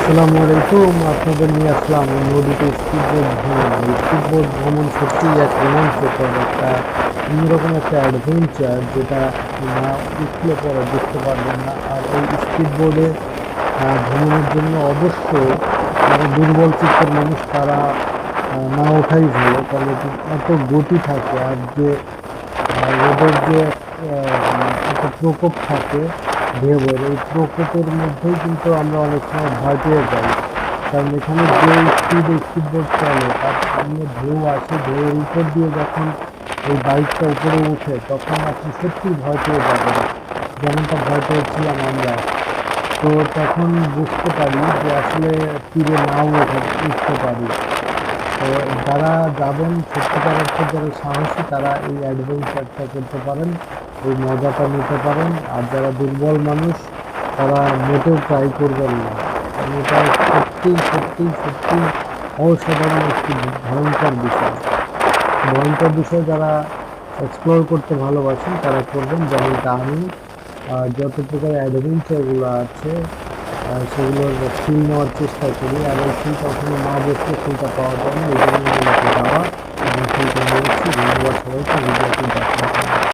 আসসালামু আলাইকুম। আপনাদের নিয়ে আসলাম নদীতে স্পিডবোট ভ্রমণ। এই স্পিডবোট ভ্রমণ সত্যিই এক রোমাঞ্চকর একটা অন্যরকম একটা অ্যাডভেঞ্চার, যেটা আপনি না উঠলে পরে বুঝতে পারবেন না। আর এই স্পিডবোটে ভ্রমণের জন্য অবশ্য যারা দুর্বল চিত্তের মানুষ তারা না ওঠাই ভালো, কারণ এটি এত গতি থাকে। আর যে ওদের যে একটা প্রকোপ থাকে ঢেউয়ের, এই প্রকোপের মধ্যেই কিন্তু আমরা অনেক সময় ভয় পেয়ে যাই। কারণ এখানে যে স্পিডবোট চলে তার সামনে ঢেউ আসে, ঢেউয়ের উপর দিয়ে যখন এই বাইকটা উপরে উঠে তখন আপনি সত্যি ভয় পেয়ে যাবেন, যেমনটা ভয় পেয়েছিলাম আমরা। তো তখন বুঝতে পারি যে আসলে তীরে নাও উঠতে পারি। তো যারা যাবেন সত্যিকার অর্থে যারা সাহসী তারা এই অ্যাডভেঞ্চারটা করতে পারেন, এই মজাটা নিতে পারেন। আর যারা দুর্বল মানুষ তারা মোটেও ট্রাই করবেন না, কারণ এটা সত্যি সত্যি সত্যি অসাধারণ একটি ভয়ঙ্কর বিষয়। ভয়ঙ্কর বিষয় যারা এক্সপ্লোর করতে ভালোবাসেন তারা করবেন, যেমনটা আমি। যত প্রকার অ্যাডভেঞ্চারগুলো আছে সেগুলোর ফিল নেওয়ার চেষ্টা করি। আর এই ফিলটা ওখানে না বসলে ফিলটা পাওয়া যায় না, এই জন্য মূলত যাওয়া এবং ফিলটা নিয়েছি। ধন্যবাদ সবাইকে ভিডিওটি দেখার জন্য।